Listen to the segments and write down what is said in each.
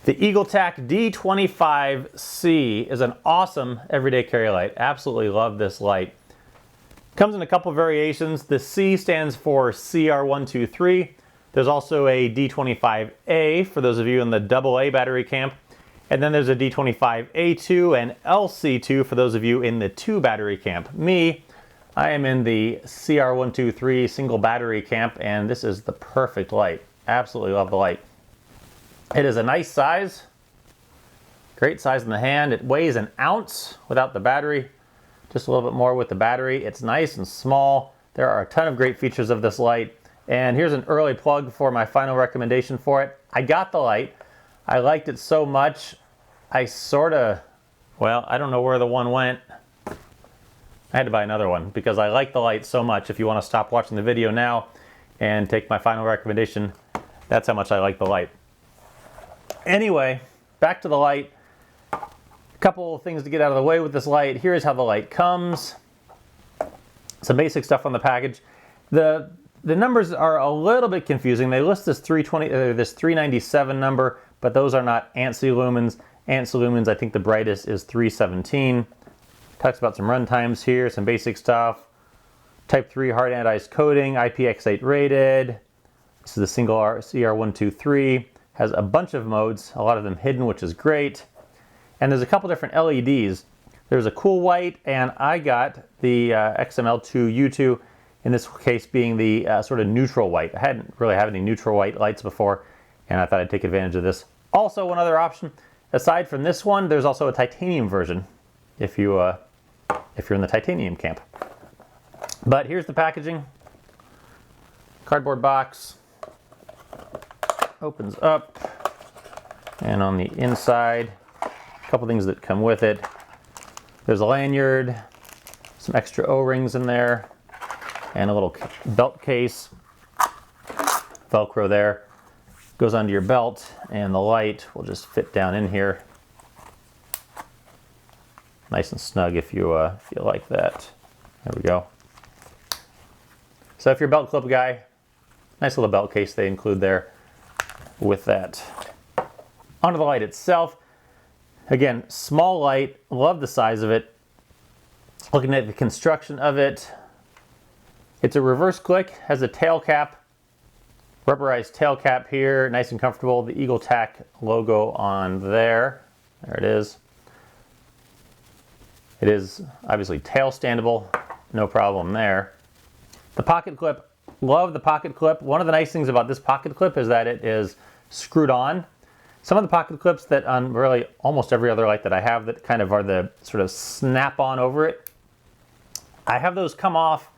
The Eagtac D25C is an awesome everyday carry light. Absolutely love this light. Comes in a couple variations. The C stands for CR123. There's also a D25A for those of you in the AA battery camp. And then there's a D25A2 and LC2 for those of you in the 2 battery camp. Me, I am in the CR123 single battery camp, and this is the perfect light. Absolutely love the light. It is a nice size, great size in the hand. It weighs an ounce without the battery, just a little bit more with the battery. It's nice and small. There are a ton of great features of this light. And here's an early plug for my final recommendation for it. I got the light. I liked it so much, I don't know where the one went. I had to buy another one because I like the light so much. If you want to stop watching the video now and take my final recommendation, that's how much I like the light. Anyway, back to the light. A couple of things to get out of the way with this light. Here's how the light comes. Some basic stuff on the package. The numbers are a little bit confusing. They list this 397 number, but those are not ANSI lumens. ANSI lumens, I think the brightest is 317. Talks about some run times here, some basic stuff. Type 3 hard anodized coating, IPX8 rated. This is the single CR123. Has a bunch of modes, a lot of them hidden, which is great. And there's a couple different LEDs. There's a cool white, and I got the XML2U2, in this case being the sort of neutral white. I hadn't really had any neutral white lights before, and I thought I'd take advantage of this. Also, one other option, aside from this one, there's also a titanium version, if you're in the titanium camp. But here's the packaging. Cardboard box. Opens up, and on the inside, a couple things that come with it. There's a lanyard, some extra O-rings in there, and a little belt case. Velcro there. Goes onto your belt, and the light will just fit down in here. Nice and snug if you like that. There we go. So if you're a belt clip guy, nice little belt case they include there. With that. Onto the light itself. Again, small light, love the size of it. Looking at the construction of it, it's a reverse click, has a tail cap, rubberized tail cap here, nice and comfortable. The Eagtac logo on there. There it is. It is obviously tail standable, no problem there. The pocket clip, love the pocket clip. One of the nice things about this pocket clip is that it is screwed on. Some of the pocket clips that on really almost every other light that I have that kind of are the sort of snap on over it, I have those come off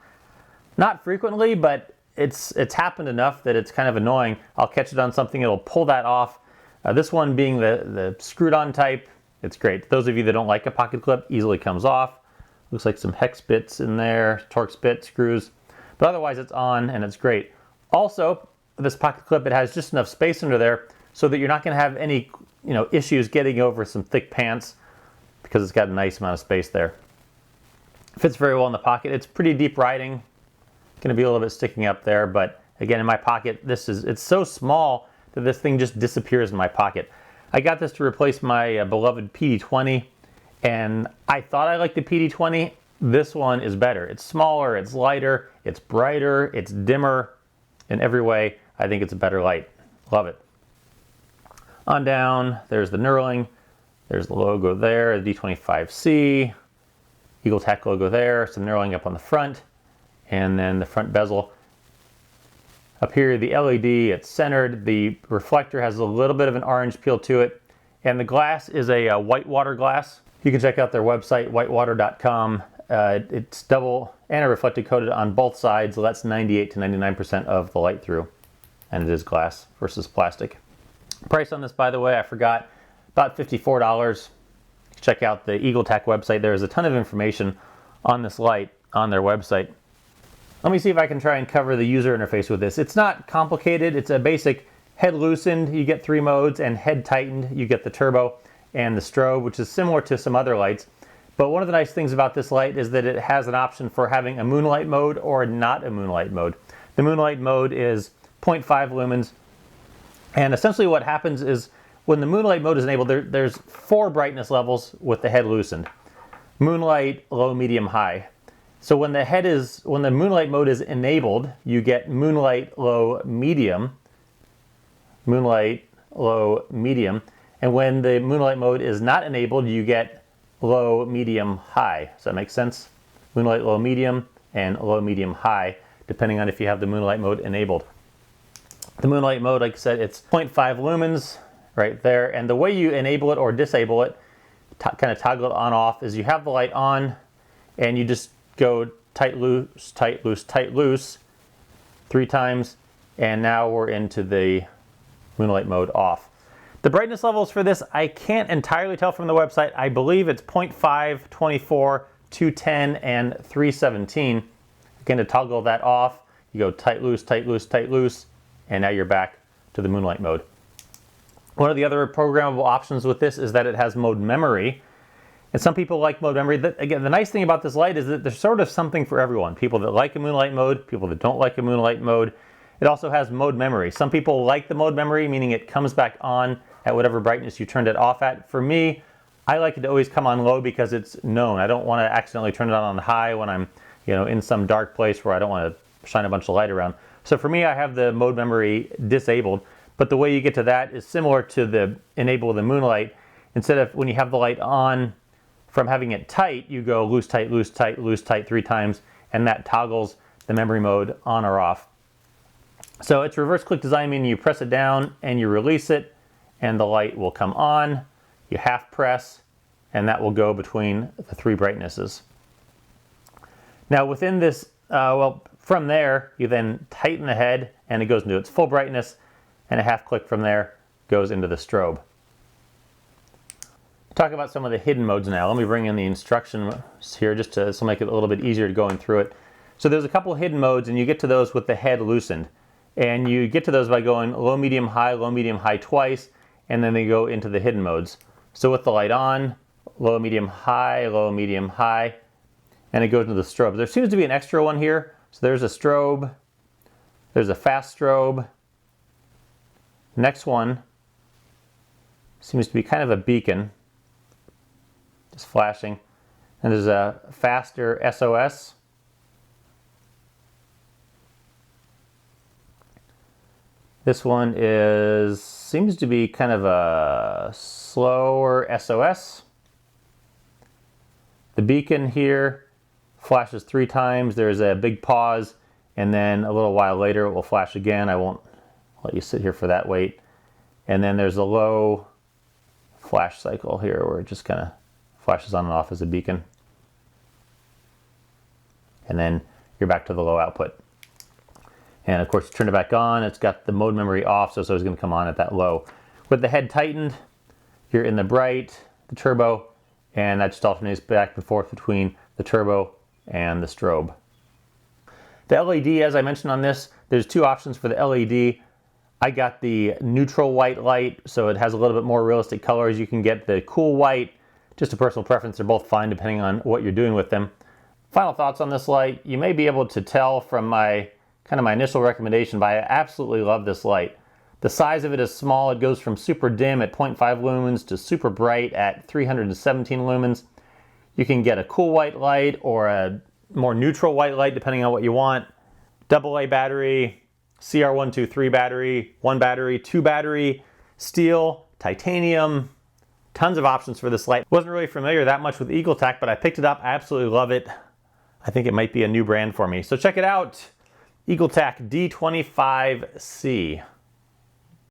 not frequently, but it's happened enough that it's kind of annoying. I'll catch it on something, it'll pull that off. This one being the screwed on type, it's great. Those of you that don't like a pocket clip, easily comes off. Looks like some hex bits in there, Torx bit screws, but otherwise it's on and it's great. Also, this pocket clip, it has just enough space under there so that you're not going to have any issues getting over some thick pants because it's got a nice amount of space there. Fits very well in the pocket. It's pretty deep riding. Going to be a little bit sticking up there, but again, in my pocket, it's so small that this thing just disappears in my pocket. I got this to replace my beloved PD20, and I thought I liked the PD20. This one is better. It's smaller, it's lighter, it's brighter, it's dimmer. In every way, I think it's a better light. Love it. On down, there's the knurling. There's the logo there, the D25C. Eagtac logo there, some knurling up on the front. And then the front bezel. Up here, the LED, it's centered. The reflector has a little bit of an orange peel to it. And the glass is a whitewater glass. You can check out their website, whitewater.com. It's double anti-reflective coated on both sides, so that's 98 to 99% of the light through, and it is glass versus plastic. Price on this, by the way, I forgot, about $54. Check out the Eagtac website. There's a ton of information on this light on their website. Let me see if I can try and cover the user interface with this. It's not complicated. It's a basic head loosened, you get 3 modes, and head tightened, you get the turbo and the strobe, which is similar to some other lights. But one of the nice things about this light is that it has an option for having a moonlight mode or not a moonlight mode. The moonlight mode is 0.5 lumens, and essentially what happens is when the moonlight mode is enabled, there's 4 brightness levels with the head loosened. Moonlight, low, medium, high. So when the moonlight mode is enabled, you get moonlight, low, medium, moonlight, low, medium. And when the moonlight mode is not enabled, you get low, medium, high. Does that make sense? Moonlight, low, medium, and low, medium, high, depending on if you have the moonlight mode enabled. The moonlight mode, like I said, it's 0.5 lumens right there. And the way you enable it or disable it, kind of toggle it on off, is you have the light on and you just go tight, loose, tight, loose, tight, loose 3 times. And now we're into the moonlight mode off. The brightness levels for this, I can't entirely tell from the website. I believe it's 0.5, 24, 210, and 317. Again, to toggle that off, you go tight, loose, tight, loose, tight, loose, and now you're back to the moonlight mode. One of the other programmable options with this is that it has mode memory. And some people like mode memory. Again, the nice thing about this light is that there's sort of something for everyone. People that like a moonlight mode, people that don't like a moonlight mode. It also has mode memory. Some people like the mode memory, meaning it comes back on at whatever brightness you turned it off at. For me, I like it to always come on low because it's known. I don't want to accidentally turn it on high when I'm, in some dark place where I don't want to shine a bunch of light around. So for me, I have the mode memory disabled. But the way you get to that is similar to the enable the moonlight. Instead of when you have the light on, from having it tight, you go loose, tight, loose, tight, loose, tight 3 times, and that toggles the memory mode on or off. So it's reverse click design, meaning you press it down and you release it, and the light will come on. You half press, and that will go between the 3 brightnesses. Now within this, from there, you then tighten the head, and it goes into its full brightness, and a half click from there goes into the strobe. Talk about some of the hidden modes now. Let me bring in the instructions here just to make it a little bit easier to going through it. So there's a couple of hidden modes, and you get to those with the head loosened. And you get to those by going low, medium, high twice, and then they go into the hidden modes. So with the light on, low, medium, high, and it goes into the strobe. There seems to be an extra one here. So there's a strobe, there's a fast strobe. Next one seems to be kind of a beacon, just flashing. And there's a faster SOS. This one seems to be kind of a slower SOS. The beacon here flashes 3 times. There's a big pause, and then a little while later it will flash again. I won't let you sit here for that wait. And then there's a low flash cycle here where it just kind of flashes on and off as a beacon. And then you're back to the low output. And of course, you turn it back on, it's got the mode memory off, so it's always going to come on at that low. With the head tightened, you're in the bright, the turbo, and that just alternates back and forth between the turbo and the strobe. The LED, as I mentioned on this, there's 2 options for the LED. I got the neutral white light, so it has a little bit more realistic colors. You can get the cool white, just a personal preference. They're both fine depending on what you're doing with them. Final thoughts on this light. You may be able to tell from my initial recommendation, but I absolutely love this light. The size of it is small. It goes from super dim at 0.5 lumens to super bright at 317 lumens. You can get a cool white light or a more neutral white light depending on what you want. AA battery, CR123 battery, 1 battery, 2 battery, steel, titanium, tons of options for this light. Wasn't really familiar that much with Eagtac, but I picked it up. I absolutely love it. I think it might be a new brand for me. So check it out. Eagtac D25C.